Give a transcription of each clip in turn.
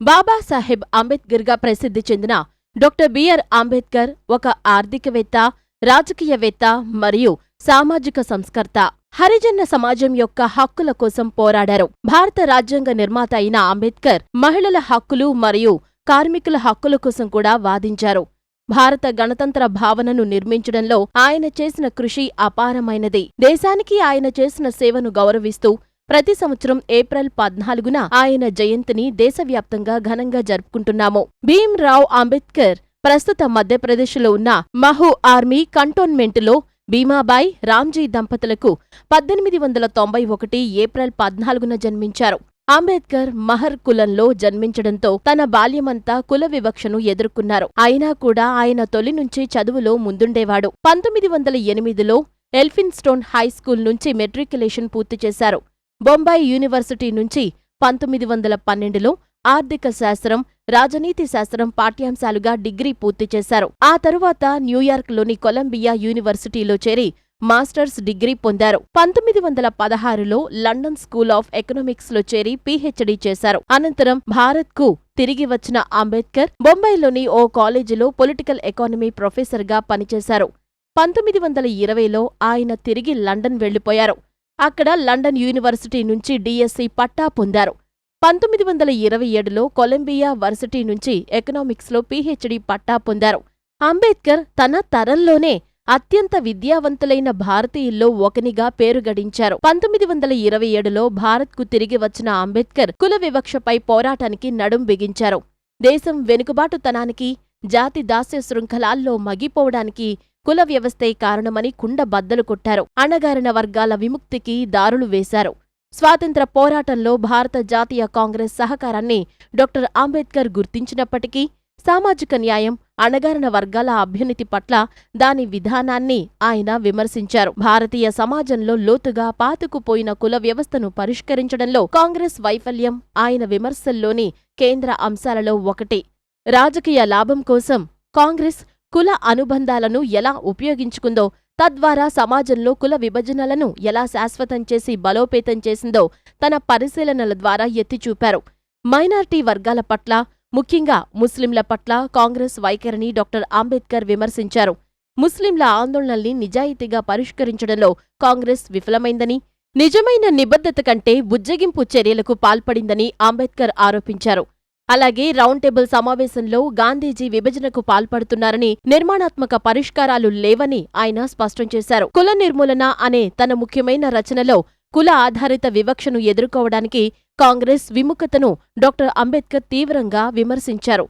బాబాసాహెబ్ అంబేద్కర్గా ప్రసిద్ధి చెందిన doctor BR Ambedkar ఒక ఆర్థికవేత్త, రాజకీయవేత్త మరియు సామాజిక సంస్కర్త. హరిజన సమాజం యొక్క హక్కుల కోసం పోరాడారు. భారత రాజ్యాంగ నిర్మాత అయిన అంబేద్కర్ మహిళల హక్కులు మరియు కార్మికుల హక్కుల కోసం కూడా వాదించారు. భారత గణతంత్ర భావనను నిర్మించడంలో ఆయన చేసిన కృషి అపారమైనది. దేశానికి ఆయన చేసిన సేవను గౌరవిస్తూ ప్రతి సంవత్సరం ఏప్రిల్ 14న ఆయన జయంతిని దేశవ్యాప్తంగా ఘనంగా జరుపుకుంటున్నాము. భీమ్రావ్ అంబేద్కర్ ప్రస్తుత మధ్యప్రదేశ్లో ఉన్న మహూ ఆర్మీ కంటోన్మెంటులో భీమాబాయి, రామ్జీ దంపతులకు 1891 ఏప్రిల్ 14న జన్మించారు. అంబేద్కర్ మహర్ కులంలో జన్మించడంతో తన బాల్యమంతా కుల వివక్షను ఎదుర్కొన్నారు. అయినా కూడా ఆయన తొలి నుంచి చదువులో ముందుండేవాడు. 1908లో ఎల్ఫిన్స్టోన్ హైస్కూల్ నుంచి మెట్రికులేషన్ పూర్తి చేశారు. బొంబాయి యూనివర్సిటీ నుంచి 1912లో ఆర్థిక శాస్త్రం, రాజనీతి శాస్త్రం పాఠ్యాంశాలుగా డిగ్రీ పూర్తి చేశారు. ఆ తరువాత న్యూయార్క్లోని కొలంబియా యూనివర్సిటీలో చేరి మాస్టర్స్ డిగ్రీ పొందారు. 1916లో లండన్ స్కూల్ ఆఫ్ ఎకనామిక్స్లో చేరి పీహెచ్డీ చేశారు. అనంతరం భారత్కు తిరిగి వచ్చిన అంబేద్కర్ బొంబాయిలోని ఓ కాలేజీలో పొలిటికల్ ఎకానమీ ప్రొఫెసర్గా పనిచేశారు. 1920లో ఆయన తిరిగి లండన్ వెళ్లిపోయారు. అక్కడ లండన్ యూనివర్సిటీ నుంచి డిఎస్సి పట్టా పొందారు. 1927లో కొలంబియా వర్సిటీ నుంచి ఎకనామిక్స్లో పీహెచ్డీ పట్టా పొందారు. అంబేద్కర్ తన తరంలోనే అత్యంత విద్యావంతులైన భారతీయుల్లో ఒకనిగా పేరు గడించారు. 1927లో భారత్కు తిరిగి వచ్చిన అంబేద్కర్ కుల వివక్షపై పోరాటానికి నడుం బిగించారు. దేశం వెనుకబాటుతనానికి, జాతి దాస్య శృంఖలాల్లో మగిపోవడానికి కుల వ్యవస్థే కారణమని కుండబద్దలు కొట్టారు. అణగారిన వర్గాల విముక్తికి దారులు వేశారు. స్వాతంత్ర పోరాటంలో భారత జాతీయ కాంగ్రెస్ సహకారాన్ని డాక్టర్ అంబేద్కర్ గుర్తించినప్పటికీ సామాజిక న్యాయం, అణగారిన వర్గాల అభ్యున్నతి పట్ల దాని విధానాన్ని ఆయన విమర్శించారు. భారతీయ సమాజంలో లోతుగా పాతుకుపోయిన కుల వ్యవస్థను పరిష్కరించడంలో కాంగ్రెస్ వైఫల్యం ఆయన విమర్శల్లోని కేంద్ర అంశాలలో ఒకటి. రాజకీయ లాభం కోసం కాంగ్రెస్ కుల అనుబంధాలను ఎలా ఉపయోగించుకుందో, తద్వారా సమాజంలో కుల విభజనలను ఎలా శాశ్వతం చేసి బలోపేతం చేసిందో తన పరిశీలనల ద్వారా ఎత్తిచూపారు. మైనారిటీ వర్గాల పట్ల, ముఖ్యంగా ముస్లింల పట్ల కాంగ్రెస్ వైఖరిని డాక్టర్ అంబేద్కర్ విమర్శించారు. ముస్లింల ఆందోళనల్ని నిజాయితీగా పరిష్కరించడంలో కాంగ్రెస్ విఫలమైందని, నిజమైన నిబద్ధత కంటే బుజ్జగింపు చర్యలకు పాల్పడిందని అంబేద్కర్ ఆరోపించారు. అలాగే రౌండ్ టేబుల్ సమావేశంలో గాంధీజీ విభజనకు పాల్పడుతున్నారని, నిర్మాణాత్మక పరిష్కారాలు లేవని ఆయన స్పష్టం చేశారు. కుల నిర్మూలన అనే తన ముఖ్యమైన రచనలో కుల ఆధారిత వివక్షను ఎదుర్కోవడానికి కాంగ్రెస్ విముఖతను డాక్టర్ అంబేద్కర్ తీవ్రంగా విమర్శించారు.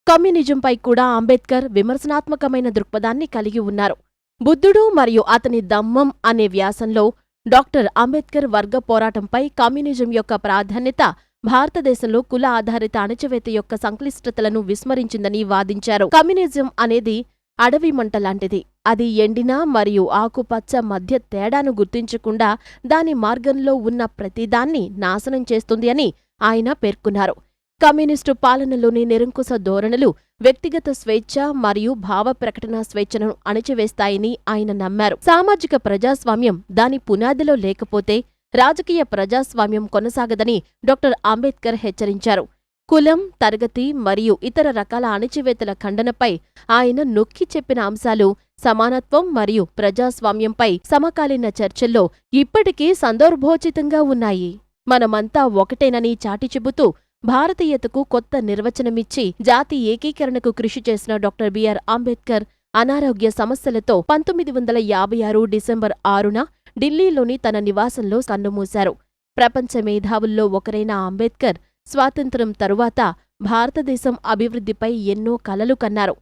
కమ్యూనిజంపై కూడా అంబేద్కర్ విమర్శనాత్మకమైన దృక్పథాన్ని కలిగి ఉన్నారు. బుద్ధుడు మరియు అతని దమ్మం అనే వ్యాసంలో డాక్టర్ అంబేద్కర్ వర్గ పోరాటంపై కమ్యూనిజం యొక్క ప్రాధాన్యత భారతదేశంలో కుల ఆధారిత అణచివేత యొక్క సంక్లిష్టతలను విస్మరించిందని వాదించారు. కమ్యూనిజం అనేది అడవి మంట లాంటిది. అది ఎండిన మరియు ఆకుపచ్చ మధ్య తేడాను గుర్తించకుండా దాని మార్గంలో ఉన్న ప్రతిదాన్ని నాశనం చేస్తుంది అని ఆయన పేర్కొన్నారు. కమ్యూనిస్టు పాలనలోని నిరంకుశ ధోరణులు వ్యక్తిగత స్వేచ్ఛ మరియు భావ ప్రకటన స్వేచ్ఛను అణచివేస్తాయని ఆయన నమ్మారు. సామాజిక ప్రజాస్వామ్యం దాని పునాదిలో లేకపోతే రాజకీయ ప్రజాస్వామ్యం కొనసాగదని డాక్టర్ అంబేద్కర్ హెచ్చరించారు. కులం, తరగతి మరియు ఇతర రకాల అణచివేతల ఖండనపై ఆయన నొక్కి చెప్పిన అంశాలు సమానత్వం మరియు ప్రజాస్వామ్యంపై సమకాలీన చర్చల్లో ఇప్పటికీ సందర్భోచితంగా ఉన్నాయి. మనమంతా ఒకటేనని చాటి చెబుతూ భారతీయతకు కొత్త నిర్వచనమిచ్చి జాతి ఏకీకరణకు కృషి చేసిన డాక్టర్ బిఆర్ అంబేద్కర్ అనారోగ్య సమస్యలతో 1956 డిసెంబర్ 6న ఢిల్లీలోని తన నివాసంలో కన్నుమూశారు. ప్రపంచ మేధావుల్లో ఒకరైన అంబేద్కర్ స్వాతంత్ర్యం తరువాత భారతదేశం అభివృద్ధిపై ఎన్నో కలలు కన్నారు.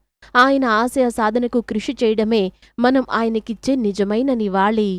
ఆయన ఆశయ సాధనకు కృషి చేయడమే మనం ఆయనకిచ్చే నిజమైన నివాళి.